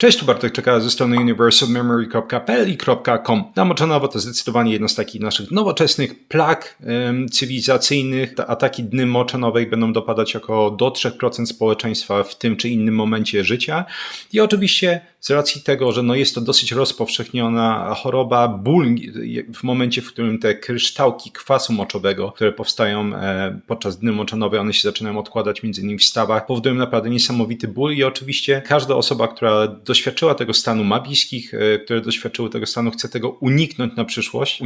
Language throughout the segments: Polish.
Cześć, tu Bartek Czekała ze strony universalmemory.pl i .com. Namoczanowo to zdecydowanie jedno z takich naszych nowoczesnych plag cywilizacyjnych. Ataki dny moczanowej będą dopadać około do 3% społeczeństwa w tym czy innym momencie życia. I oczywiście z racji tego, że jest to dosyć rozpowszechniona choroba, ból w momencie, w którym te kryształki kwasu moczowego, które powstają podczas dny moczanowej, one się zaczynają odkładać między innymi w stawach, powodują naprawdę niesamowity ból i oczywiście każda osoba, która doświadczyła tego stanu, ma bliskich, które doświadczyły tego stanu, chce tego uniknąć na przyszłość,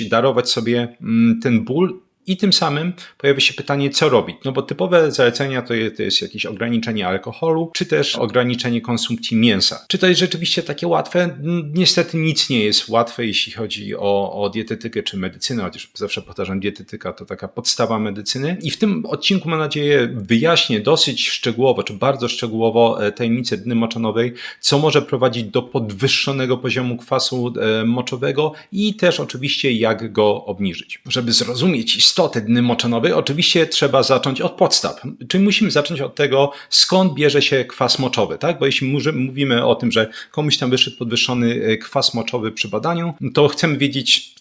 darować sobie ten ból. I tym samym pojawia się pytanie, co robić? Bo typowe zalecenia to jest jakieś ograniczenie alkoholu, czy też ograniczenie konsumpcji mięsa. Czy to jest rzeczywiście takie łatwe? Niestety nic nie jest łatwe, jeśli chodzi o dietetykę czy medycynę, chociaż zawsze powtarzam, dietetyka to taka podstawa medycyny. I w tym odcinku, mam nadzieję, wyjaśnię dosyć szczegółowo, czy bardzo szczegółowo tajemnicę dny moczanowej, co może prowadzić do podwyższonego poziomu kwasu moczowego i też oczywiście jak go obniżyć. Żeby zrozumieć istotę dny moczanowej, oczywiście trzeba zacząć od podstaw. Czyli musimy zacząć od tego, skąd bierze się kwas moczowy, tak? Bo jeśli mówimy o tym, że komuś tam wyszedł podwyższony kwas moczowy przy badaniu, to chcemy wiedzieć,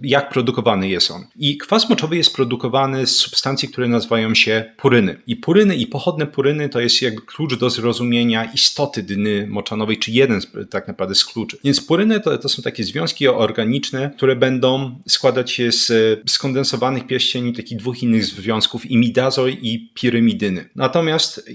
jak produkowany jest on. I kwas moczowy jest produkowany z substancji, które nazywają się puryny. I puryny i pochodne puryny to jest jakby klucz do zrozumienia istoty dny moczanowej, czy jeden tak naprawdę z kluczy. Więc puryny to są takie związki organiczne, które będą składać się z skondensowanych pierścieni takich dwóch innych związków, imidazol i pirymidyny. Natomiast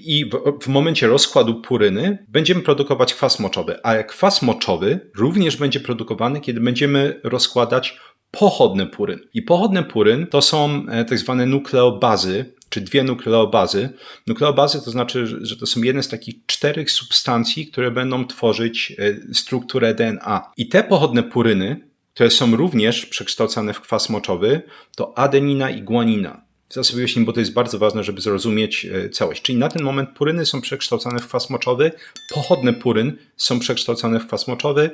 w momencie rozkładu puryny będziemy produkować kwas moczowy, ale kwas moczowy również będzie produkowany, kiedy będziemy rozkładać pochodne puryn. I pochodne puryn to są tak zwane nukleobazy, czy dwie nukleobazy. Nukleobazy to znaczy, że to są jedne z takich 4 substancji, które będą tworzyć strukturę DNA. I te pochodne puryny, które są również przekształcane w kwas moczowy, to adenina i guanina. Zaraz sobie wyjaśnię, bo to jest bardzo ważne, żeby zrozumieć całość. Czyli na ten moment puryny są przekształcane w kwas moczowy, pochodne puryn są przekształcane w kwas moczowy,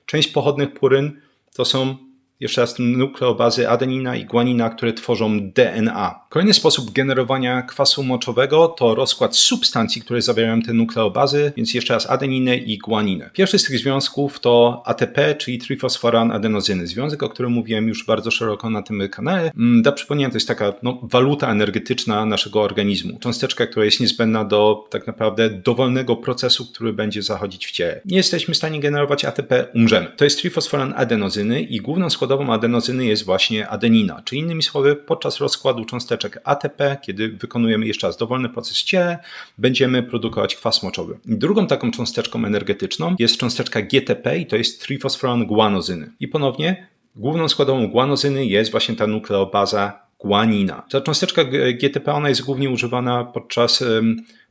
część pochodnych puryn to są jeszcze raz nukleobazy adenina i guanina, które tworzą DNA. Kolejny sposób generowania kwasu moczowego to rozkład substancji, które zawierają te nukleobazy, więc jeszcze raz adeninę i guaninę. Pierwszy z tych związków to ATP, czyli trifosforan-adenozyny. Związek, o którym mówiłem już bardzo szeroko na tym kanale. Dla przypomnienia, to jest taka waluta energetyczna naszego organizmu. Cząsteczka, która jest niezbędna do tak naprawdę dowolnego procesu, który będzie zachodzić w ciele. Nie jesteśmy w stanie generować ATP, umrzemy. To jest trifosforan-adenozyny i główną składową adenozyny jest właśnie adenina. Czyli innymi słowy, podczas rozkładu cząsteczek ATP, kiedy wykonujemy jeszcze raz dowolny proces w ciele, będziemy produkować kwas moczowy. I drugą taką cząsteczką energetyczną jest cząsteczka GTP i to jest trifosforan guanozyny. I ponownie główną składową guanozyny jest właśnie ta nukleobaza guanina. Ta cząsteczka GTP ona jest głównie używana podczas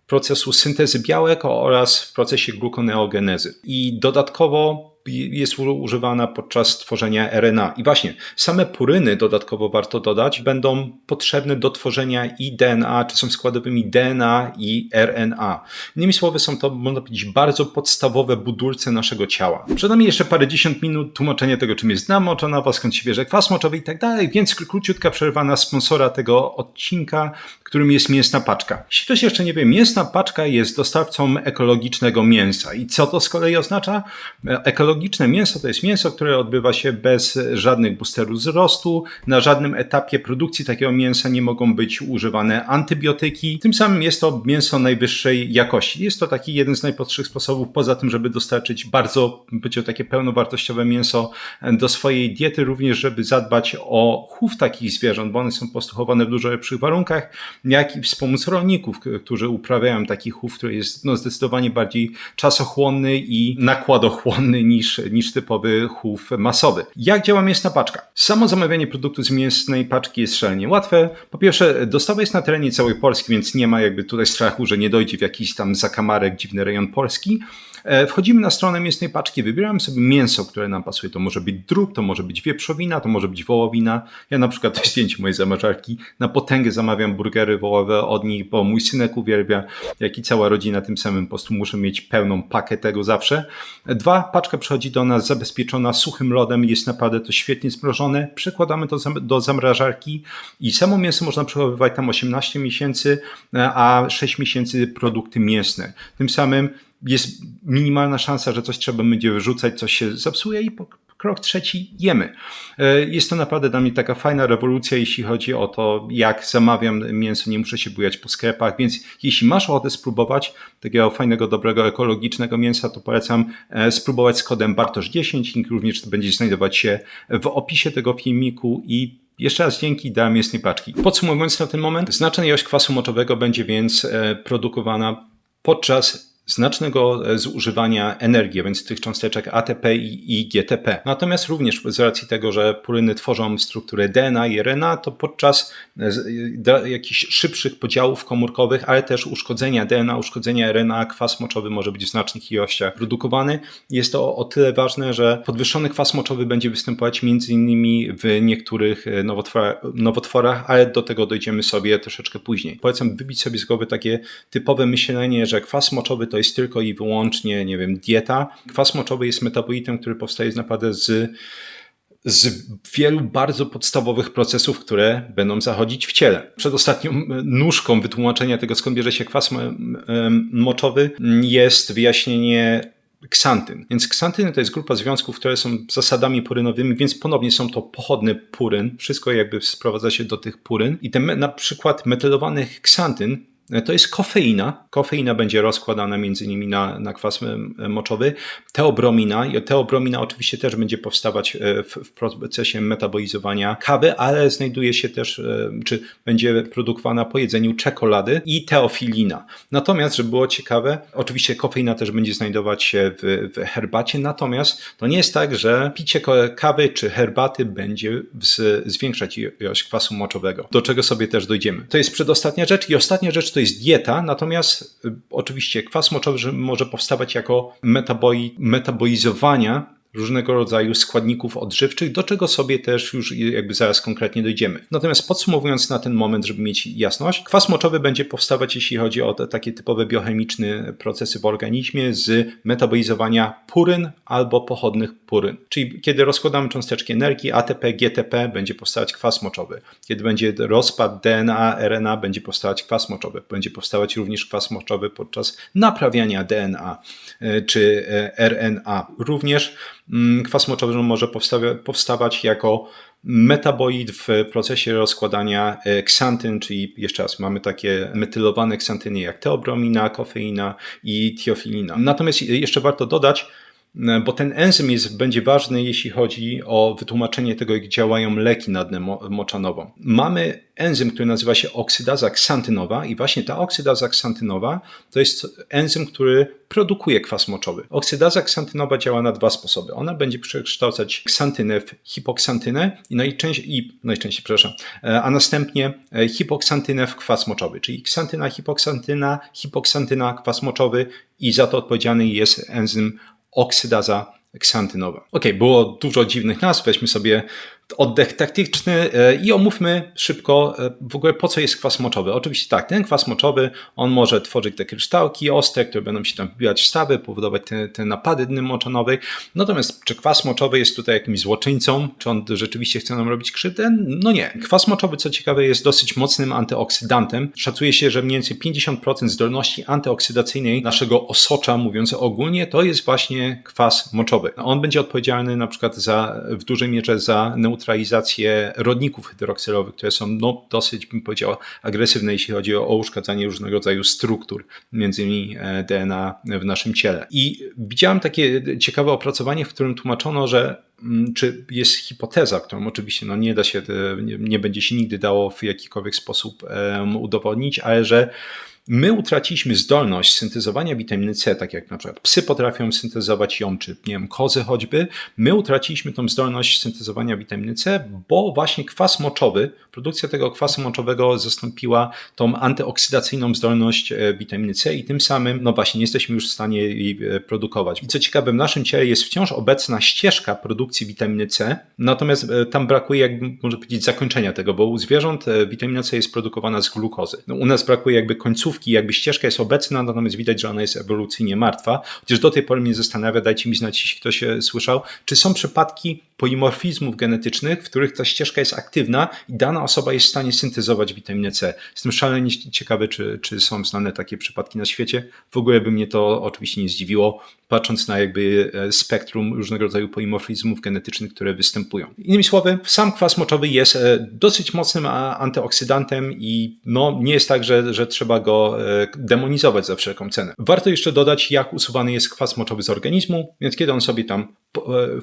procesu syntezy białek oraz w procesie glukoneogenezy. I dodatkowo jest używana podczas tworzenia RNA. I właśnie, same puryny, dodatkowo warto dodać, będą potrzebne do tworzenia i DNA, czy są składowymi DNA i RNA. Innymi słowy, są to, można powiedzieć, bardzo podstawowe budulce naszego ciała. Przed nami jeszcze parędziesiąt minut tłumaczenia tego, czym jest dna moczanowa, skąd się bierze kwas moczowy i tak dalej, więc króciutka przerwa na sponsora tego odcinka, którym jest Mięsna Paczka. Jeśli ktoś jeszcze nie wie, Mięsna Paczka jest dostawcą ekologicznego mięsa. I co to z kolei oznacza? Ekologiczne mięso to jest mięso, które odbywa się bez żadnych boosterów wzrostu. Na żadnym etapie produkcji takiego mięsa nie mogą być używane antybiotyki. Tym samym jest to mięso najwyższej jakości. Jest to taki jeden z najprostszych sposobów, poza tym, żeby dostarczyć bardzo, takie pełnowartościowe mięso do swojej diety, również żeby zadbać o chów takich zwierząt, bo one są po prostu chowane w dużo lepszych warunkach, jak i wspomóc rolników, którzy uprawiają taki chów, który jest zdecydowanie bardziej czasochłonny i nakładochłonny niż typowy chów masowy. Jak działa Mięsna Paczka? Samo zamawianie produktu z Mięsnej Paczki jest szalenie łatwe. Po pierwsze, dostawa jest na terenie całej Polski, więc nie ma jakby tutaj strachu, że nie dojdzie w jakiś tam zakamarek, dziwny rejon Polski. Wchodzimy na stronę Mięsnej Paczki, wybieramy sobie mięso, które nam pasuje. To może być drób, to może być wieprzowina, to może być wołowina. Ja na przykład, to jest zdjęcie mojej zamawiarki, na potęgę zamawiam burgery wołowe od nich, bo mój synek uwielbia, jak i cała rodzina, tym samym po prostu muszę mieć pełną pakę tego zawsze. 2, paczka przychodzi do nas zabezpieczona suchym lodem, jest naprawdę to świetnie zmrożone, przekładamy to do zamrażarki i samo mięso można przechowywać tam 18 miesięcy, a 6 miesięcy produkty mięsne. Tym samym jest minimalna szansa, że coś trzeba będzie wyrzucać, coś się zepsuje i krok trzeci jemy. Jest to naprawdę dla mnie taka fajna rewolucja, jeśli chodzi o to, jak zamawiam mięso, nie muszę się bujać po sklepach, więc jeśli masz ochotę spróbować takiego fajnego, dobrego, ekologicznego mięsa, to polecam spróbować z kodem Bartosz10, link również będzie znajdować się w opisie tego filmiku i jeszcze raz dzięki, dałem mięsnej paczki. Podsumowując na ten moment, znaczna ilość kwasu moczowego będzie więc produkowana podczas znacznego zużywania energii, więc tych cząsteczek ATP i GTP. Natomiast również z racji tego, że puryny tworzą strukturę DNA i RNA, to podczas jakichś szybszych podziałów komórkowych, ale też uszkodzenia DNA, uszkodzenia RNA, kwas moczowy może być w znacznych ilościach produkowany. Jest to o tyle ważne, że podwyższony kwas moczowy będzie występować m.in. w niektórych nowotworach, ale do tego dojdziemy sobie troszeczkę później. Polecam wybić sobie z głowy takie typowe myślenie, że kwas moczowy to jest tylko i wyłącznie, nie wiem, dieta. Kwas moczowy jest metabolitem, który powstaje naprawdę z wielu bardzo podstawowych procesów, które będą zachodzić w ciele. Przedostatnią nóżką wytłumaczenia tego, skąd bierze się kwas moczowy, jest wyjaśnienie ksantyn. Więc ksantyny to jest grupa związków, które są zasadami purynowymi, więc ponownie są to pochodny puryn. Wszystko jakby sprowadza się do tych puryn. I na przykład metylowanych ksantyn to jest kofeina. Kofeina będzie rozkładana między innymi na kwas moczowy. Teobromina. I teobromina oczywiście też będzie powstawać w procesie metabolizowania kawy, ale znajduje się też, czy będzie produkowana po jedzeniu czekolady i teofilina. Natomiast, żeby było ciekawe, oczywiście kofeina też będzie znajdować się w herbacie, natomiast to nie jest tak, że picie kawy czy herbaty będzie zwiększać ilość kwasu moczowego, do czego sobie też dojdziemy. To jest przedostatnia rzecz i ostatnia rzecz to jest dieta, natomiast oczywiście kwas moczowy może powstawać jako metabolizowania różnego rodzaju składników odżywczych, do czego sobie też już jakby zaraz konkretnie dojdziemy. Natomiast podsumowując na ten moment, żeby mieć jasność, kwas moczowy będzie powstawać, jeśli chodzi o takie typowe biochemiczne procesy w organizmie z metabolizowania puryn albo pochodnych puryn. Czyli kiedy rozkładamy cząsteczki energii ATP, GTP, będzie powstawać kwas moczowy. Kiedy będzie rozpad DNA, RNA, będzie powstawać kwas moczowy. Będzie powstawać również kwas moczowy podczas naprawiania DNA czy RNA. Również kwas moczowy może powstawać jako metabolit w procesie rozkładania ksantyn, czyli jeszcze raz mamy takie metylowane ksantyny jak teobromina, kofeina i tiofilina. Natomiast jeszcze warto dodać, bo ten enzym będzie ważny, jeśli chodzi o wytłumaczenie tego, jak działają leki na dnę moczanową. Mamy enzym, który nazywa się oksydaza ksantynowa i właśnie ta oksydaza ksantynowa to jest enzym, który produkuje kwas moczowy. Oksydaza ksantynowa działa na dwa sposoby. Ona będzie przekształcać ksantynę w hipoksantynę a następnie hipoksantynę w kwas moczowy, czyli ksantyna, hipoksantyna, kwas moczowy i za to odpowiedzialny jest enzym oksydaza ksantynowa. Było dużo dziwnych nazw, weźmy sobie oddech taktyczny i omówmy szybko w ogóle po co jest kwas moczowy. Oczywiście tak, ten kwas moczowy, on może tworzyć te kryształki ostre, które będą się tam wbijać w stawy, powodować te napady dny moczanowej. Natomiast czy kwas moczowy jest tutaj jakimś złoczyńcą? Czy on rzeczywiście chce nam robić krzywdę? No nie. Kwas moczowy, co ciekawe, jest dosyć mocnym antyoksydantem. Szacuje się, że mniej więcej 50% zdolności antyoksydacyjnej naszego osocza, mówiąc ogólnie, to jest właśnie kwas moczowy. On będzie odpowiedzialny na przykład w dużej mierze za neutralizację rodników hydroksylowych, które są dosyć, bym powiedział, agresywne, jeśli chodzi o uszkadzanie różnego rodzaju struktur, między innymi DNA w naszym ciele. I widziałem takie ciekawe opracowanie, w którym tłumaczono, że czy jest hipoteza, którą oczywiście nie da się, nie będzie się nigdy dało w jakikolwiek sposób udowodnić, ale że my utraciliśmy zdolność syntezowania witaminy C, tak jak na przykład psy potrafią syntezować ją, czy nie wiem, kozy choćby. My utraciliśmy tą zdolność syntezowania witaminy C, bo właśnie kwas moczowy, produkcja tego kwasu moczowego zastąpiła tą antyoksydacyjną zdolność witaminy C i tym samym, właśnie nie jesteśmy już w stanie jej produkować. I co ciekawe, w naszym ciele jest wciąż obecna ścieżka produkcji witaminy C, natomiast tam brakuje, jakby można powiedzieć, zakończenia tego, bo u zwierząt witamina C jest produkowana z glukozy. U nas brakuje jakby końcówki końcówki, jakby ścieżka jest obecna, natomiast widać, że ona jest ewolucyjnie martwa. Chociaż do tej pory mnie zastanawia, dajcie mi znać, jeśli ktoś słyszał, czy są przypadki polimorfizmów genetycznych, w których ta ścieżka jest aktywna i dana osoba jest w stanie syntezować witaminę C. Jestem szalenie ciekawy, czy są znane takie przypadki na świecie. W ogóle by mnie to oczywiście nie zdziwiło, patrząc na jakby spektrum różnego rodzaju polimorfizmów genetycznych, które występują. Innymi słowy, sam kwas moczowy jest dosyć mocnym antyoksydantem i no, nie jest tak, że trzeba go demonizować za wszelką cenę. Warto jeszcze dodać, jak usuwany jest kwas moczowy z organizmu, więc kiedy on sobie tam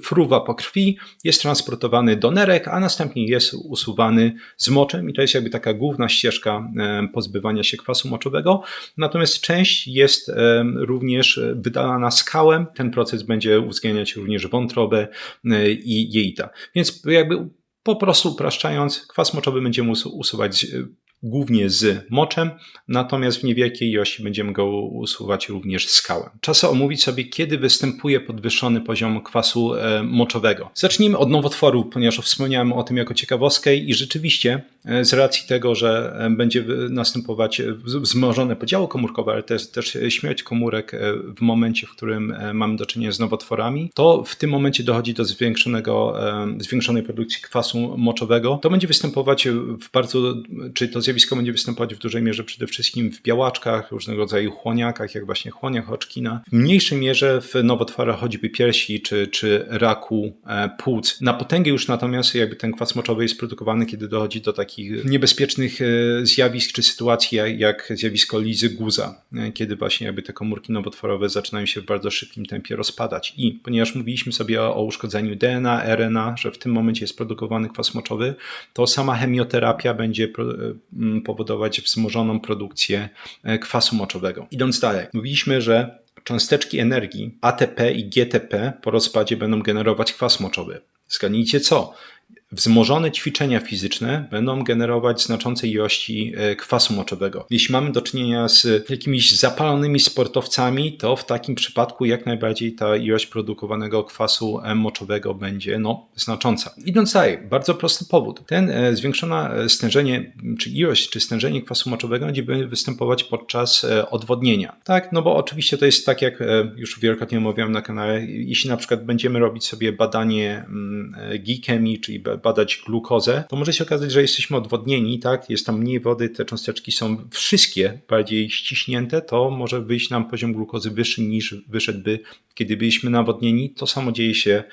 fruwa po krwi, jest transportowany do nerek, a następnie jest usuwany z moczem i to jest jakby taka główna ścieżka pozbywania się kwasu moczowego. Natomiast część jest również wydalana skałem. Ten proces będzie uwzględniać również wątrobę i jelita. Więc jakby po prostu upraszczając, kwas moczowy będziemy usuwać głównie z moczem, natomiast w niewielkiej ilości będziemy go usuwać również skałem. Czas omówić sobie, kiedy występuje podwyższony poziom kwasu moczowego. Zacznijmy od nowotworów, ponieważ wspomniałem o tym jako ciekawostkę i rzeczywiście z racji tego, że będzie następować wzmożone podziały komórkowe, ale też śmierć komórek w momencie, w którym mamy do czynienia z nowotworami, to w tym momencie dochodzi do zwiększonej produkcji kwasu moczowego. To będzie występować to zjawisko będzie występować w dużej mierze przede wszystkim w białaczkach, różnego rodzaju chłoniakach, jak właśnie chłoniak Hodgkina. W mniejszej mierze w nowotworach choćby piersi czy raku płuc. Na potęgę już natomiast jakby ten kwas moczowy jest produkowany, kiedy dochodzi do takich niebezpiecznych zjawisk czy sytuacji jak zjawisko lizy guza, kiedy właśnie jakby te komórki nowotworowe zaczynają się w bardzo szybkim tempie rozpadać. I ponieważ mówiliśmy sobie o uszkodzeniu DNA, RNA, że w tym momencie jest produkowany kwas moczowy, to sama chemioterapia będzie powodować wzmożoną produkcję kwasu moczowego. Idąc dalej, mówiliśmy, że cząsteczki energii ATP i GTP po rozpadzie będą generować kwas moczowy. Zgadnijcie co? Wzmożone ćwiczenia fizyczne będą generować znaczące ilości kwasu moczowego. Jeśli mamy do czynienia z jakimiś zapalonymi sportowcami, to w takim przypadku jak najbardziej ta ilość produkowanego kwasu moczowego będzie znacząca. Idąc dalej, bardzo prosty powód. Zwiększone stężenie, czy ilość, czy stężenie kwasu moczowego będzie występować podczas odwodnienia. Tak, no bo oczywiście to jest tak, jak już wielokrotnie omawiałem na kanale, jeśli na przykład będziemy robić sobie badanie glikemii, czyli badać glukozę, to może się okazać, że jesteśmy odwodnieni, tak? Jest tam mniej wody, te cząsteczki są wszystkie bardziej ściśnięte, to może wyjść nam poziom glukozy wyższy niż wyszedłby, kiedy byliśmy nawodnieni. To samo dzieje się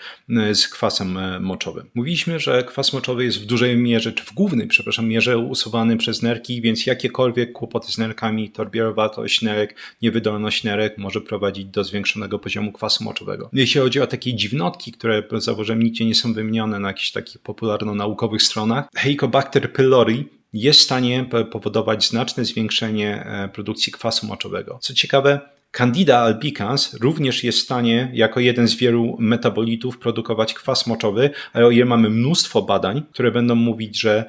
z kwasem moczowym. Mówiliśmy, że kwas moczowy jest w dużej mierze, czy w głównej, mierze usuwany przez nerki, więc jakiekolwiek kłopoty z nerkami, torbierowatość nerek, niewydolność nerek może prowadzić do zwiększonego poziomu kwasu moczowego. Jeśli chodzi o takie dziwnotki, które zauważyłem nigdzie nie są wymienione na jakichś takich popularno-naukowych stronach, Helicobacter pylori jest w stanie powodować znaczne zwiększenie produkcji kwasu moczowego. Co ciekawe, Candida albicans również jest w stanie jako jeden z wielu metabolitów produkować kwas moczowy, ale o ile mamy mnóstwo badań, które będą mówić, że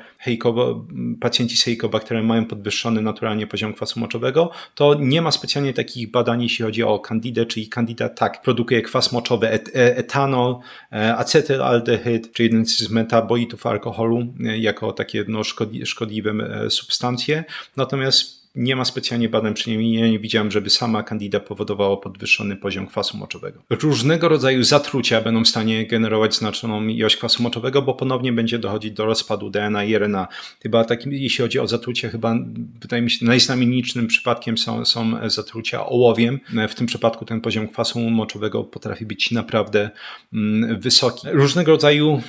pacjenci z helicobakterem mają podwyższony naturalnie poziom kwasu moczowego, to nie ma specjalnie takich badań, jeśli chodzi o Candidę, czyli Candida tak produkuje kwas moczowy, etanol, acetylaldehyd, czyli jeden z metabolitów alkoholu jako takie szkodliwe substancje, natomiast nie ma specjalnie badań, przynajmniej ja nie widziałem, żeby sama Candida powodowała podwyższony poziom kwasu moczowego. Różnego rodzaju zatrucia będą w stanie generować znaczną ilość kwasu moczowego, bo ponownie będzie dochodzić do rozpadu DNA i RNA. Chyba takim, jeśli chodzi o zatrucie, wydaje mi się, najznamienitszym przypadkiem są zatrucia ołowiem. W tym przypadku ten poziom kwasu moczowego potrafi być naprawdę wysoki. Różnego rodzaju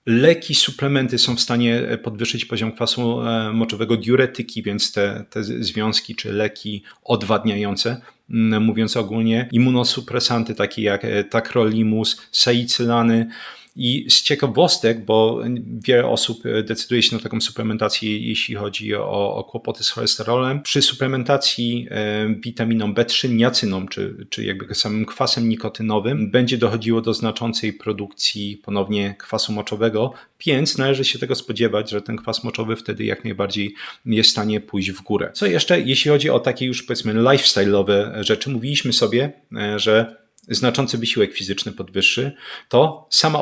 leki, suplementy są w stanie podwyższyć poziom kwasu moczowego, diuretyki, więc te związki czy leki odwadniające, mówiąc ogólnie, immunosupresanty takie jak tacrolimus, salicylany. I z ciekawostek, bo wiele osób decyduje się na taką suplementację, jeśli chodzi o kłopoty z cholesterolem. Przy suplementacji witaminą B3, niacyną, czy jakby samym kwasem nikotynowym, będzie dochodziło do znaczącej produkcji ponownie kwasu moczowego, więc należy się tego spodziewać, że ten kwas moczowy wtedy jak najbardziej jest w stanie pójść w górę. Co jeszcze, jeśli chodzi o takie już powiedzmy lifestyle'owe rzeczy, mówiliśmy sobie, że znaczący wysiłek fizyczny podwyższy, to sama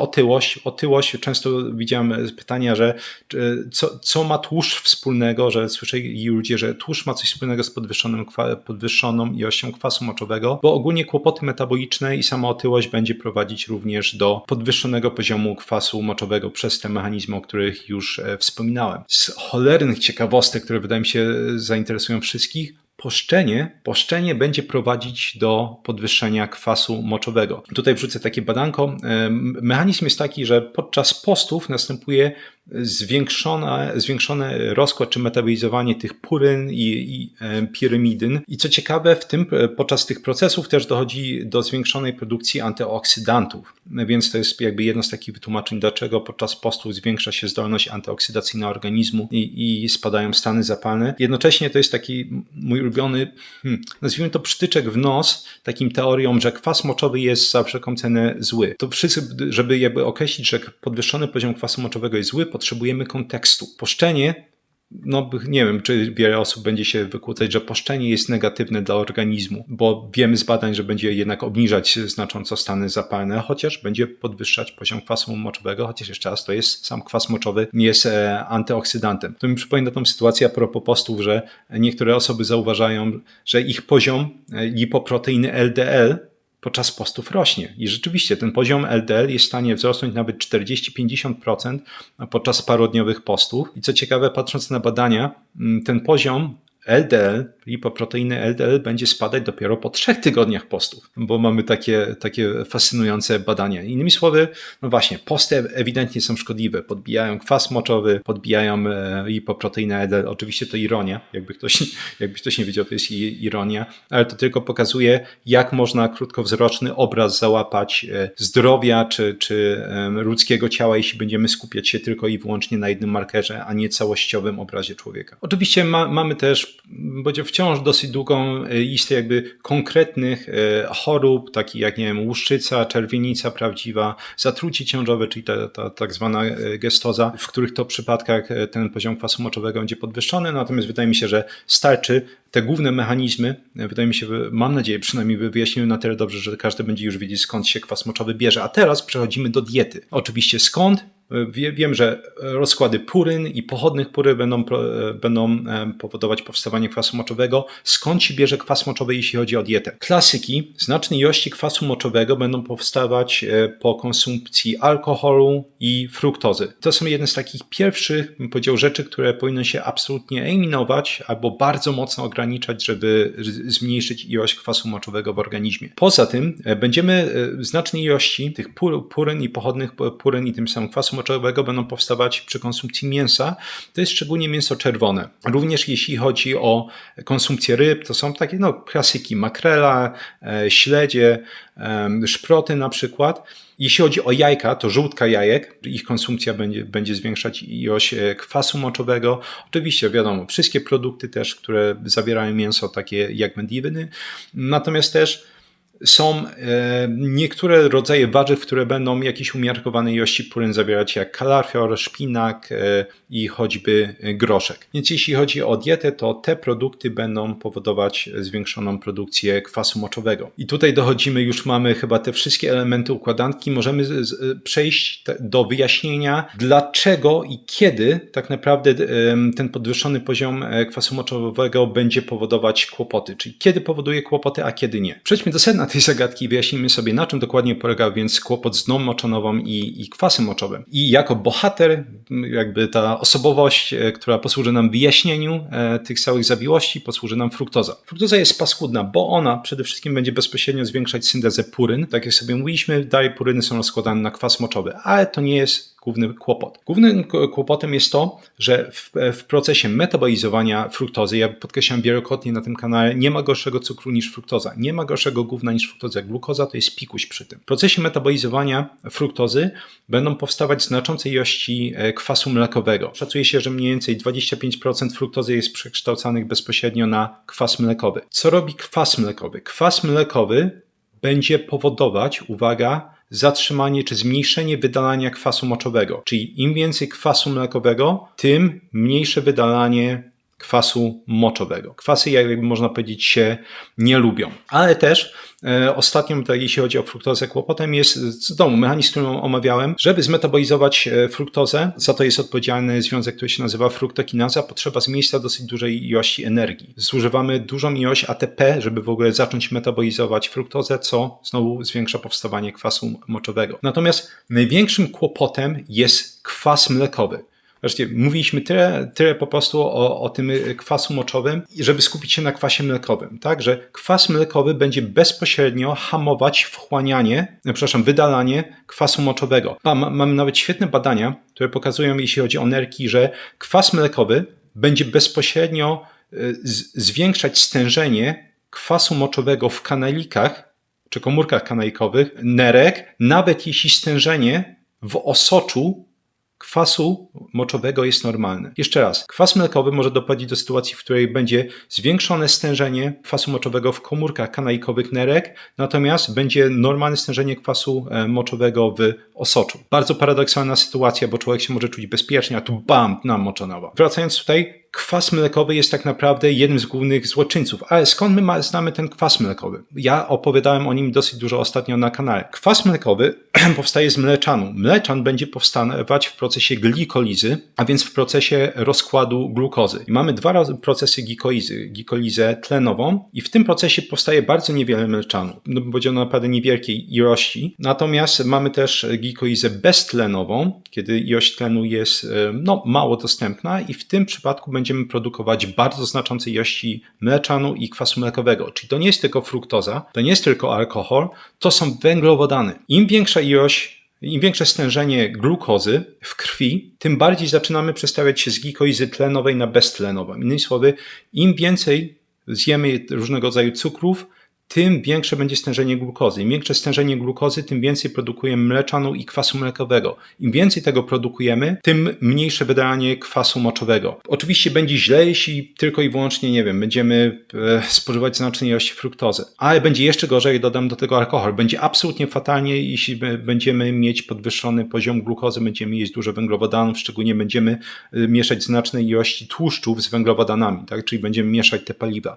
otyłość, często widziałem pytania, że co ma tłuszcz wspólnego, że słyszeli ludzie, że tłuszcz ma coś wspólnego z podwyższoną ilością kwasu moczowego, bo ogólnie kłopoty metaboliczne i sama otyłość będzie prowadzić również do podwyższonego poziomu kwasu moczowego przez te mechanizmy, o których już wspominałem. Z cholernych ciekawostek, które wydaje mi się zainteresują wszystkich, Poszczenie będzie prowadzić do podwyższenia kwasu moczowego. Tutaj wrzucę takie badanko. Mechanizm jest taki, że podczas postów następuje zwiększony rozkład czy metabolizowanie tych puryn i pirymidyn. I co ciekawe, podczas tych procesów też dochodzi do zwiększonej produkcji antyoksydantów. Więc to jest jakby jedno z takich wytłumaczeń, dlaczego podczas postów zwiększa się zdolność antyoksydacyjna organizmu i spadają stany zapalne. Jednocześnie to jest taki mój ulubiony, nazwijmy to przytyczek w nos, takim teoriom, że kwas moczowy jest za wszelką cenę zły. To wszyscy, żeby jakby określić, że podwyższony poziom kwasu moczowego jest zły, potrzebujemy kontekstu. Poszczenie, nie wiem, czy wiele osób będzie się wykłócać, że poszczenie jest negatywne dla organizmu, bo wiemy z badań, że będzie jednak obniżać znacząco stany zapalne, chociaż będzie podwyższać poziom kwasu moczowego, chociaż jeszcze raz to jest sam kwas moczowy, nie jest antyoksydantem. To mi przypomina tą sytuację a propos postów, że niektóre osoby zauważają, że ich poziom lipoproteiny LDL podczas postów rośnie. I rzeczywiście ten poziom LDL jest w stanie wzrosnąć nawet 40-50% podczas parodniowych postów. I co ciekawe, patrząc na badania, ten poziom LDL, lipoproteiny LDL będzie spadać dopiero po 3 tygodniach postów, bo mamy takie fascynujące badania. Innymi słowy, właśnie, posty ewidentnie są szkodliwe. Podbijają kwas moczowy, podbijają lipoproteinę LDL. Oczywiście to ironia, jakby ktoś nie wiedział, to jest ironia, ale to tylko pokazuje, jak można krótkowzroczny obraz załapać zdrowia czy ludzkiego ciała, jeśli będziemy skupiać się tylko i wyłącznie na jednym markerze, a nie całościowym obrazie człowieka. Oczywiście mamy też będzie wciąż dosyć długą listę jakby konkretnych chorób, takich jak, nie wiem, łuszczyca, czerwienica prawdziwa, zatrucie ciążowe, czyli ta tak zwana gestoza, w których to przypadkach ten poziom kwasu moczowego będzie podwyższony, natomiast wydaje mi się, że starczy. Te główne mechanizmy, wydaje mi się, mam nadzieję, przynajmniej wyjaśniły na tyle dobrze, że każdy będzie już wiedzieć, skąd się kwas moczowy bierze. A teraz przechodzimy do diety. Oczywiście skąd? Wiem, że rozkłady puryn i pochodnych puryn będą powodować powstawanie kwasu moczowego. Skąd się bierze kwas moczowy, jeśli chodzi o dietę? Klasyki, znaczne ilości kwasu moczowego będą powstawać po konsumpcji alkoholu i fruktozy. To są jedne z takich pierwszych, bym powiedział, rzeczy, które powinno się absolutnie eliminować albo bardzo mocno ograniczać, żeby zmniejszyć ilość kwasu moczowego w organizmie. Poza tym będziemy znaczne ilości tych puryn i pochodnych puryn i tym samym kwasu moczowego będą powstawać przy konsumpcji mięsa. To jest szczególnie mięso czerwone. Również jeśli chodzi o konsumpcję ryb, to są takie klasyki, makrela, śledzie, szproty na przykład. Jeśli chodzi o jajka, to żółtka jajek, ich konsumpcja będzie zwiększać ilość kwasu moczowego. Oczywiście wiadomo, wszystkie produkty też, które zawierają mięso, takie jak wędliny, natomiast też są niektóre rodzaje warzyw, które będą jakieś umiarkowane ilości puryn zawierać, jak kalafior, szpinak i choćby groszek. Więc jeśli chodzi o dietę, to te produkty będą powodować zwiększoną produkcję kwasu moczowego. I tutaj już mamy chyba te wszystkie elementy układanki. Możemy przejść do wyjaśnienia, dlaczego i kiedy tak naprawdę ten podwyższony poziom kwasu moczowego będzie powodować kłopoty. Czyli kiedy powoduje kłopoty, a kiedy nie. Przejdźmy do sedna tej zagadki i wyjaśnimy sobie, na czym dokładnie polega więc kłopot z dną moczonową i kwasem moczowym. I jako bohater, jakby ta osobowość, która posłuży nam wyjaśnieniu tych całych zawiłości, posłuży nam fruktoza. Fruktoza jest paskudna, bo ona przede wszystkim będzie bezpośrednio zwiększać syntezę puryn. Tak jak sobie mówiliśmy, dalej puryny są rozkładane na kwas moczowy, ale to nie jest główny kłopot. Głównym kłopotem jest to, że w procesie metabolizowania fruktozy, ja podkreślam wielokrotnie na tym kanale, nie ma gorszego cukru niż fruktoza. Nie ma gorszego gówna niż fruktoza. Glukoza to jest pikuś przy tym. W procesie metabolizowania fruktozy będą powstawać znaczące ilości kwasu mlekowego. Szacuje się, że mniej więcej 25% fruktozy jest przekształcanych bezpośrednio na kwas mlekowy. Co robi kwas mlekowy? Kwas mlekowy będzie powodować, uwaga, zatrzymanie czy zmniejszenie wydalania kwasu moczowego. Czyli im więcej kwasu mlekowego, tym mniejsze wydalanie kwasu moczowego. Kwasy, jakby można powiedzieć, się nie lubią. Ale też ostatnim, jeśli chodzi o fruktozę, kłopotem jest znowu mechanizm, który omawiałem. Żeby zmetabolizować fruktozę, za to jest odpowiedzialny związek, który się nazywa fruktokinaza, potrzeba z miejsca dosyć dużej ilości energii. Zużywamy dużą ilość ATP, żeby w ogóle zacząć metabolizować fruktozę, co znowu zwiększa powstawanie kwasu moczowego. Natomiast największym kłopotem jest kwas mlekowy. Wreszcie, mówiliśmy tyle po prostu o tym kwasu moczowym, żeby skupić się na kwasie mlekowym, tak? Że kwas mlekowy będzie bezpośrednio hamować wydalanie kwasu moczowego. Mamy nawet świetne badania, które pokazują, jeśli chodzi o nerki, że kwas mlekowy będzie bezpośrednio zwiększać stężenie kwasu moczowego w kanalikach czy komórkach kanalikowych nerek, nawet jeśli stężenie w osoczu kwasu moczowego jest normalne. Jeszcze raz, kwas mlekowy może doprowadzić do sytuacji, w której będzie zwiększone stężenie kwasu moczowego w komórkach kanalikowych nerek, natomiast będzie normalne stężenie kwasu moczowego w osoczu. Bardzo paradoksalna sytuacja, bo człowiek się może czuć bezpiecznie, a tu bam, moczonowa. Wracając tutaj, kwas mlekowy jest tak naprawdę jednym z głównych złoczyńców. Ale skąd my znamy ten kwas mlekowy? Ja opowiadałem o nim dosyć dużo ostatnio na kanale. Kwas mlekowy powstaje z mleczanu. Mleczan będzie powstawać w procesie glikolizy, a więc w procesie rozkładu glukozy. I mamy dwa procesy glikolizy. Glikolizę tlenową i w tym procesie powstaje bardzo niewiele mleczanu. Będzie ono naprawdę niewielkiej ilości. Natomiast mamy też glikolizę beztlenową, kiedy ilość tlenu jest mało dostępna i w tym przypadku będziemy produkować bardzo znaczące ilości mleczanu i kwasu mlekowego. Czyli to nie jest tylko fruktoza, to nie jest tylko alkohol, to są węglowodany. Im większe stężenie glukozy w krwi, tym bardziej zaczynamy przestawiać się z glikolizy tlenowej na beztlenową. Innymi słowy, im więcej zjemy różnego rodzaju cukrów, tym większe będzie stężenie glukozy. Im większe stężenie glukozy, tym więcej produkujemy mleczanu i kwasu mlekowego. Im więcej tego produkujemy, tym mniejsze wydalanie kwasu moczowego. Oczywiście będzie źle, jeśli tylko i wyłącznie, będziemy spożywać znaczne ilości fruktozy. Ale będzie jeszcze gorzej, jak dodam do tego alkohol. Będzie absolutnie fatalnie, jeśli będziemy mieć podwyższony poziom glukozy, będziemy jeść dużo węglowodanów, szczególnie będziemy mieszać znaczne ilości tłuszczów z węglowodanami, tak? Czyli będziemy mieszać te paliwa.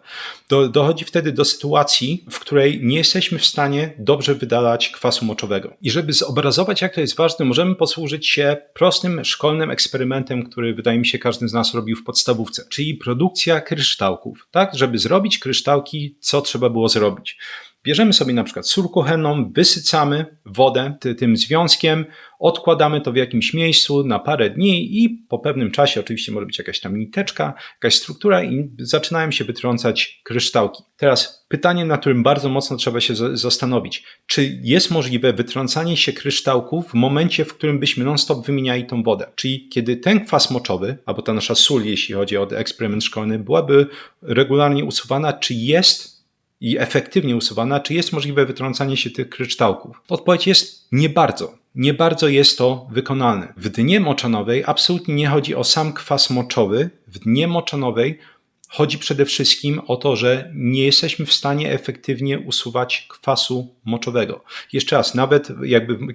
Dochodzi wtedy do sytuacji, w której nie jesteśmy w stanie dobrze wydalać kwasu moczowego. I żeby zobrazować, jak to jest ważne, możemy posłużyć się prostym szkolnym eksperymentem, który wydaje mi się każdy z nas robił w podstawówce, czyli produkcja kryształków. Tak, żeby zrobić kryształki, co trzeba było zrobić? Bierzemy sobie na przykład sól kuchenną, wysycamy wodę tym związkiem, odkładamy to w jakimś miejscu na parę dni i po pewnym czasie, oczywiście może być jakaś tam niteczka, jakaś struktura i zaczynają się wytrącać kryształki. Teraz pytanie, na którym bardzo mocno trzeba się zastanowić. Czy jest możliwe wytrącanie się kryształków w momencie, w którym byśmy non-stop wymieniali tą wodę? Czyli kiedy ten kwas moczowy, albo ta nasza sól, jeśli chodzi o eksperyment szkolny, byłaby regularnie usuwana, czy jest i efektywnie usuwana, czy jest możliwe wytrącanie się tych kryształków? Odpowiedź jest nie bardzo. Nie bardzo jest to wykonalne. W dnie moczanowej absolutnie nie chodzi o sam kwas moczowy. W dnie moczanowej chodzi przede wszystkim o to, że nie jesteśmy w stanie efektywnie usuwać kwasu moczowego. Jeszcze raz, nawet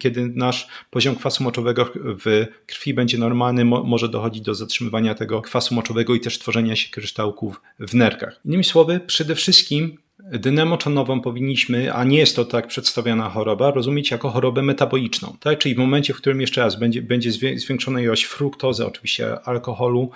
kiedy nasz poziom kwasu moczowego w krwi będzie normalny, może dochodzić do zatrzymywania tego kwasu moczowego i też tworzenia się kryształków w nerkach. Innymi słowy, przede wszystkim dnę moczanową powinniśmy, a nie jest to tak przedstawiana choroba, rozumieć jako chorobę metaboliczną. Tak? Czyli w momencie, w którym jeszcze raz będzie zwiększona ilość fruktozy, oczywiście alkoholu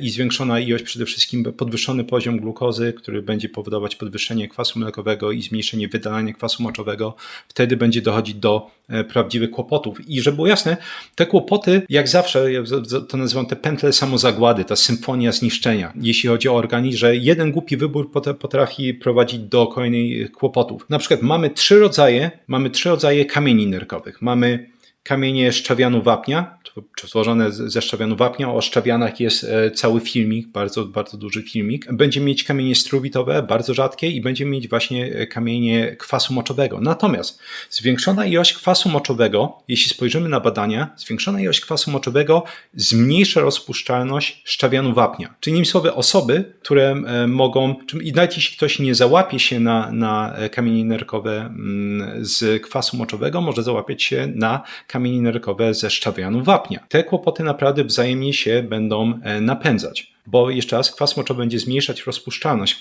i zwiększona ilość, przede wszystkim podwyższony poziom glukozy, który będzie powodować podwyższenie kwasu mlekowego i zmniejszenie wydalania kwasu moczowego, wtedy będzie dochodzić do prawdziwych kłopotów. I żeby było jasne, te kłopoty, jak zawsze, ja to nazywam te pętle samozagłady, ta symfonia zniszczenia, jeśli chodzi o organizm, że jeden głupi wybór potrafi prowadzić do kolejnych kłopotów. Na przykład mamy trzy rodzaje kamieni nerkowych. Mamy kamienie szczawianu wapnia, tworzone ze szczawianu wapnia. O szczawianach jest cały filmik, bardzo, bardzo duży filmik. Będziemy mieć kamienie struwitowe, bardzo rzadkie i będziemy mieć właśnie kamienie kwasu moczowego. Natomiast zwiększona ilość kwasu moczowego, jeśli spojrzymy na badania, zwiększona ilość kwasu moczowego zmniejsza rozpuszczalność szczawianu wapnia. Czyli innymi słowy osoby, które mogą, i nawet jeśli ktoś nie załapie się na kamienie nerkowe z kwasu moczowego, może załapiać się na kamienie nerkowe ze szczawianu wapnia. Te kłopoty naprawdę wzajemnie się będą napędzać. bo jeszcze raz, kwas moczowy będzie zmniejszać rozpuszczalność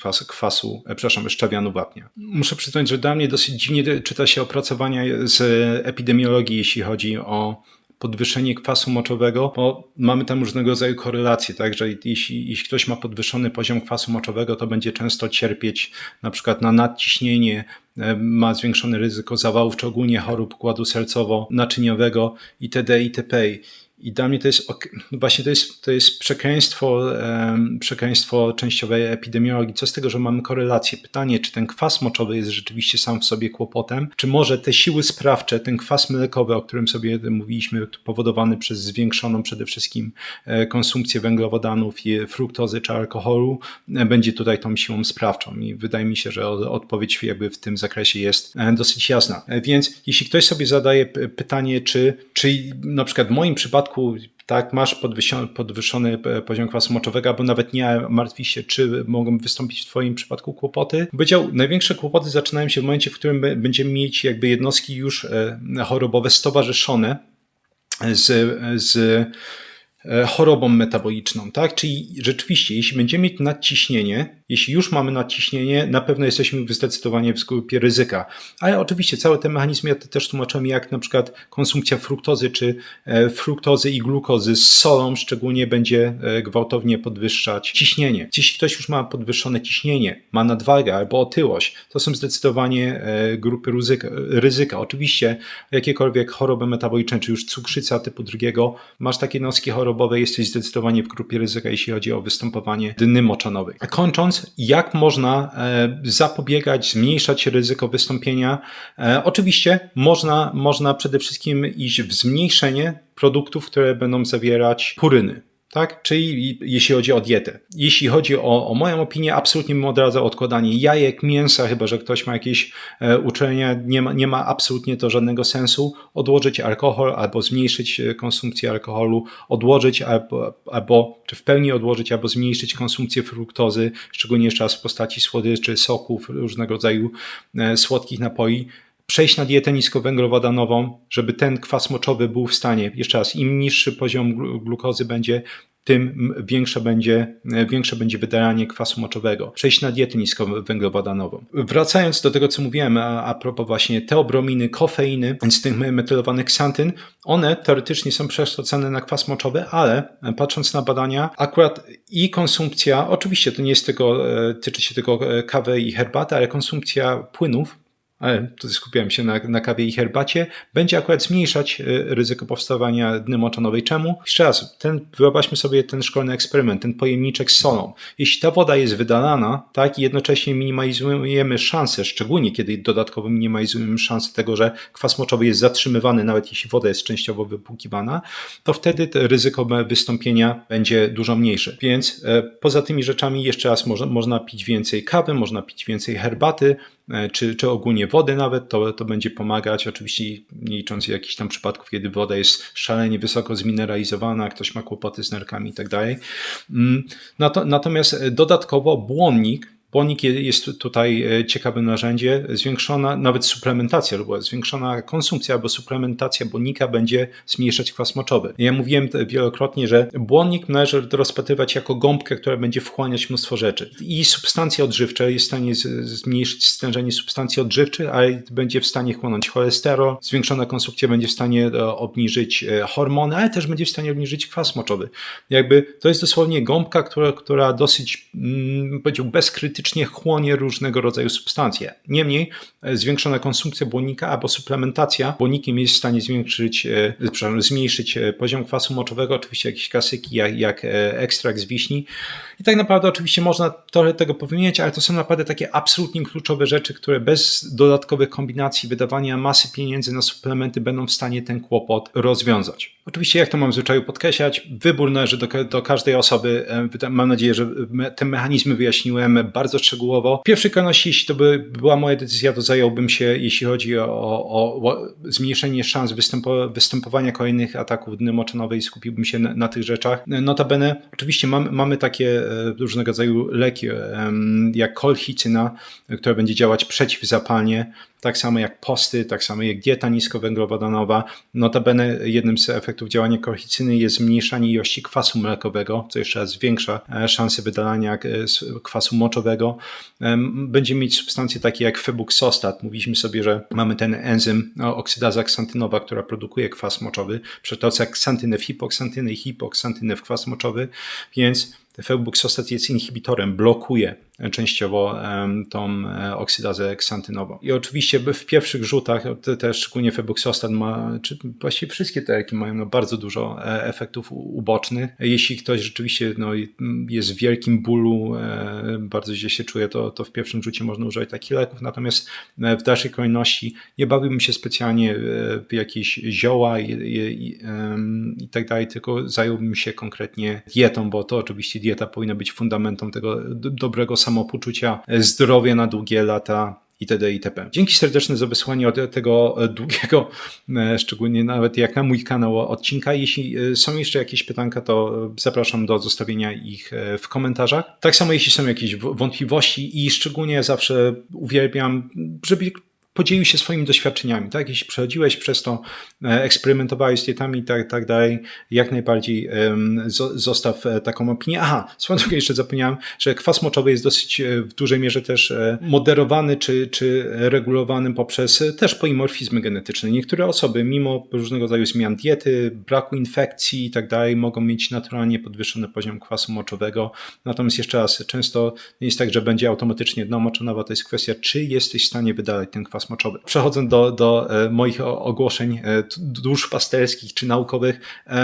szczawianu wapnia. Muszę przyznać, że dla mnie dosyć dziwnie czyta się opracowania z epidemiologii, jeśli chodzi o podwyższenie kwasu moczowego, bo mamy tam różnego rodzaju korelacje, tak, że jeśli ktoś ma podwyższony poziom kwasu moczowego, to będzie często cierpieć na przykład na nadciśnienie, ma zwiększone ryzyko zawałów, czy ogólnie chorób układu sercowo-naczyniowego itd. itp. I dla mnie to jest właśnie to jest przekleństwo częściowej epidemiologii. Co z tego, że mamy korelację? Pytanie, czy ten kwas moczowy jest rzeczywiście sam w sobie kłopotem, czy może te siły sprawcze, ten kwas mlekowy, o którym sobie mówiliśmy, powodowany przez zwiększoną przede wszystkim konsumpcję węglowodanów, i fruktozy czy alkoholu, będzie tutaj tą siłą sprawczą. I wydaje mi się, że odpowiedź jakby w tym zakresie jest dosyć jasna. Więc jeśli ktoś sobie zadaje pytanie, czy na przykład w moim przypadku tak, masz podwyższony poziom kwasu moczowego, albo nawet nie martwisz się, czy mogą wystąpić w twoim przypadku kłopoty. Powiedział, największe kłopoty zaczynają się w momencie, w którym będziemy mieć jakby jednostki już chorobowe stowarzyszone z chorobą metaboliczną, tak? Czyli rzeczywiście, jeśli będziemy mieć nadciśnienie, jeśli już mamy nadciśnienie, na pewno jesteśmy zdecydowanie w grupie ryzyka. Ale oczywiście całe te mechanizmy ja też tłumaczyłem, jak na przykład konsumpcja fruktozy czy fruktozy i glukozy z solą szczególnie będzie gwałtownie podwyższać ciśnienie. Jeśli ktoś już ma podwyższone ciśnienie, ma nadwagę albo otyłość, to są zdecydowanie grupy ryzyka. Oczywiście jakiekolwiek choroby metaboliczne, czy już cukrzyca typu 2, masz takie jednostki chorobowe, jesteś zdecydowanie w grupie ryzyka, jeśli chodzi o występowanie dny moczanowej. Kończąc, jak można zapobiegać, zmniejszać ryzyko wystąpienia? Oczywiście można przede wszystkim iść w zmniejszenie produktów, które będą zawierać puryny. Tak? Czyli jeśli chodzi o dietę. Jeśli chodzi o moją opinię, absolutnie bym odradzał odkładanie jajek, mięsa, chyba że ktoś ma jakieś uczulenia, nie ma absolutnie to żadnego sensu. Odłożyć alkohol albo zmniejszyć konsumpcję alkoholu, odłożyć czy w pełni odłożyć albo zmniejszyć konsumpcję fruktozy, szczególnie jeszcze raz w postaci słodyczy, soków, różnego rodzaju słodkich napoi. Przejść na dietę niskowęglowodanową, żeby ten kwas moczowy był w stanie, jeszcze raz, im niższy poziom glukozy będzie, tym większe będzie wydalanie kwasu moczowego. Przejść na dietę niskowęglowodanową. Wracając do tego, co mówiłem a propos właśnie teobrominy, kofeiny, z tych metylowanych ksantyn, one teoretycznie są przekształcane na kwas moczowy, ale patrząc na badania, akurat i konsumpcja, oczywiście to nie jest tyczy się tylko kawy i herbaty, ale konsumpcja płynów, ale tutaj skupiałem się na kawie i herbacie, będzie akurat zmniejszać ryzyko powstawania dny moczanowej. Czemu? Jeszcze raz, wyobraźmy sobie ten szkolny eksperyment, ten pojemniczek z solą. Jeśli ta woda jest wydalana, tak, i jednocześnie minimalizujemy szanse, szczególnie kiedy dodatkowo minimalizujemy szansę tego, że kwas moczowy jest zatrzymywany, nawet jeśli woda jest częściowo wypłukiwana, to wtedy to ryzyko wystąpienia będzie dużo mniejsze. Więc poza tymi rzeczami jeszcze raz można pić więcej kawy, można pić więcej herbaty, czy ogólnie wody nawet, to będzie pomagać, oczywiście nie licząc jakichś tam przypadków, kiedy woda jest szalenie wysoko zmineralizowana, ktoś ma kłopoty z nerkami i tak dalej. Natomiast dodatkowo błonnik jest tutaj ciekawym narzędziem, zwiększona nawet suplementacja lub zwiększona konsumpcja albo suplementacja błonnika będzie zmniejszać kwas moczowy. Ja mówiłem wielokrotnie, że błonnik należy rozpatrywać jako gąbkę, która będzie wchłaniać mnóstwo rzeczy. I substancje odżywcze jest w stanie zmniejszyć stężenie substancji odżywczych, ale będzie w stanie chłonąć cholesterol. Zwiększona konsumpcja będzie w stanie obniżyć hormony, ale też będzie w stanie obniżyć kwas moczowy. Jakby to jest dosłownie gąbka, która dosyć, powiedziałbym, bezkrytycznie chłonie różnego rodzaju substancje. Niemniej zwiększona konsumpcja błonnika albo suplementacja błonnikiem jest w stanie zmniejszyć poziom kwasu moczowego, oczywiście jakieś klasyki jak ekstrakt z wiśni. I tak naprawdę oczywiście można trochę tego powymieniać, ale to są naprawdę takie absolutnie kluczowe rzeczy, które bez dodatkowych kombinacji wydawania masy pieniędzy na suplementy będą w stanie ten kłopot rozwiązać. Oczywiście, jak to mam w zwyczaju podkreślać, wybór należy do każdej osoby. Mam nadzieję, że te mechanizmy wyjaśniłem bardzo szczegółowo. W pierwszej kolejności, jeśli to była moja decyzja, to zająłbym się, jeśli chodzi o zmniejszenie szans występowania kolejnych ataków dny moczanowej i skupiłbym się na tych rzeczach. Notabene, oczywiście mamy takie różnego rodzaju leki, jak kolchicyna, która będzie działać przeciwzapalnie. tak samo jak posty, tak samo jak dieta niskowęglowodanowa. Notabene jednym z efektów działania kolchicyny jest zmniejszanie ilości kwasu mlekowego, co jeszcze raz zwiększa szanse wydalania kwasu moczowego. Będziemy mieć substancje takie jak febuxostat. Mówiliśmy sobie, że mamy ten enzym oksydaza ksantynowa, która produkuje kwas moczowy, przetocza ksantynę w hipoksantynę i hipoksantynę w kwas moczowy, więc febuxostat jest inhibitorem, blokuje częściowo tą oksydazę ksantynową. I oczywiście w pierwszych rzutach też szczególnie febuxostat ma, czy właściwie wszystkie te leki mają bardzo dużo efektów ubocznych. Jeśli ktoś rzeczywiście jest w wielkim bólu, bardzo źle się czuje, to w pierwszym rzucie można używać takich leków, natomiast w dalszej kolejności nie bawiłbym się specjalnie w jakieś zioła i tak dalej, tylko zająłbym się konkretnie dietą, bo to oczywiście dieta powinna być fundamentem tego dobrego samopoczucia, zdrowia na długie lata itd. itp. Dzięki serdeczne za wysłanie tego długiego, szczególnie nawet jak na mój kanał, odcinka. Jeśli są jeszcze jakieś pytanka, to zapraszam do zostawienia ich w komentarzach. Tak samo jeśli są jakieś wątpliwości i szczególnie zawsze uwielbiam, żeby podzielił się swoimi doświadczeniami, tak? Jeśli przechodziłeś przez to, eksperymentowałeś z dietami i tak dalej, jak najbardziej zostaw taką opinię. Aha, swoją drogą jeszcze zapomniałem, że kwas moczowy jest dosyć w dużej mierze też moderowany czy regulowany poprzez też polimorfizmy genetyczne. Niektóre osoby, mimo różnego rodzaju zmian diety, braku infekcji i tak dalej, mogą mieć naturalnie podwyższony poziom kwasu moczowego. Natomiast jeszcze raz, często nie jest tak, że będzie automatycznie dno moczonowe, to jest kwestia, czy jesteś w stanie wydalać ten kwas moczowy. Przechodząc do moich ogłoszeń duszpasterskich czy naukowych,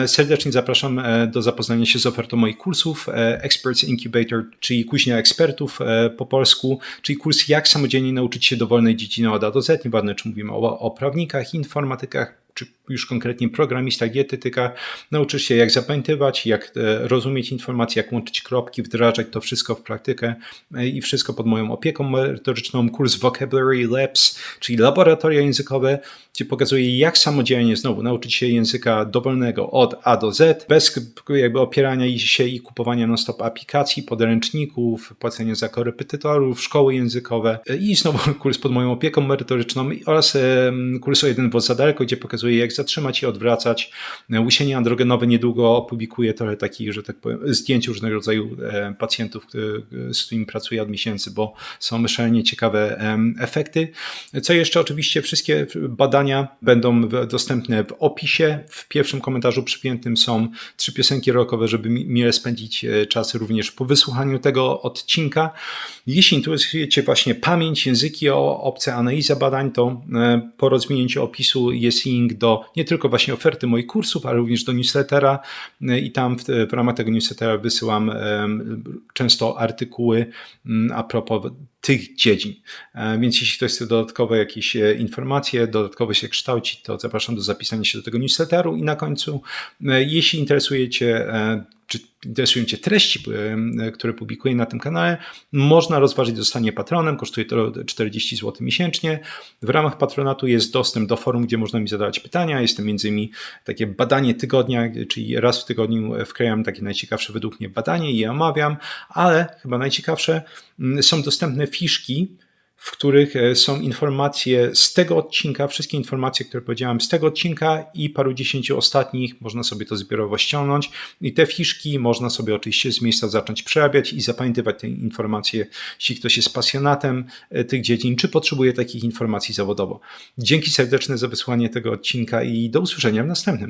serdecznie zapraszam do zapoznania się z ofertą moich kursów Experts Incubator, czyli kuźnia ekspertów po polsku, czyli kurs jak samodzielnie nauczyć się dowolnej dziedziny od A do Z, nieważne czy mówimy o prawnikach, informatykach, czy już konkretnie programistach, dietetykach, nauczysz się jak zapamiętywać, jak rozumieć informacje, jak łączyć kropki, wdrażać to wszystko w praktykę i wszystko pod moją opieką merytoryczną. Kurs Vocabulary Labs, czyli laboratoria językowe, gdzie pokazuję jak samodzielnie znowu nauczyć się języka dowolnego od A do Z, bez jakby opierania się i kupowania non-stop aplikacji, podręczników, płacenia za korepetytorów, szkoły językowe i znowu kurs pod moją opieką merytoryczną oraz kurs o jeden włos za daleko, gdzie pokazuję jak zatrzymać i odwracać. Łysienie androgenowe niedługo opublikuję trochę takich, że tak powiem, zdjęć różnego rodzaju pacjentów, z którymi pracuję od miesięcy, bo są szalenie ciekawe efekty. Co jeszcze? Oczywiście wszystkie badania będą dostępne w opisie. W pierwszym komentarzu przypiętym są 3 piosenki rockowe, żeby mile spędzić czas również po wysłuchaniu tego odcinka. Jeśli interesuje Cię właśnie pamięć, języki obce, analiza badań, to po rozwinięciu opisu jest link do nie tylko właśnie oferty moich kursów, ale również do newslettera i tam w ramach tego newslettera wysyłam często artykuły a propos tych dziedzin. Więc jeśli ktoś chce dodatkowe jakieś informacje, dodatkowo się kształcić, to zapraszam do zapisania się do tego newsletteru i na końcu, jeśli interesują Cię treści, które publikuję na tym kanale, można rozważyć zostanie patronem, kosztuje to 40 zł miesięcznie. W ramach patronatu jest dostęp do forum, gdzie można mi zadawać pytania. Jest to m.in. takie badanie tygodnia, czyli raz w tygodniu wklejam takie najciekawsze według mnie badanie i je omawiam, ale chyba najciekawsze są dostępne fiszki, w których są informacje z tego odcinka, wszystkie informacje, które powiedziałem z tego odcinka i paru 10 ostatnich, można sobie to zbiorowo ściągnąć i te fiszki można sobie oczywiście z miejsca zacząć przerabiać i zapamiętywać te informacje, jeśli ktoś jest pasjonatem tych dziedzin, czy potrzebuje takich informacji zawodowo. Dzięki serdeczne za wysłanie tego odcinka i do usłyszenia w następnym.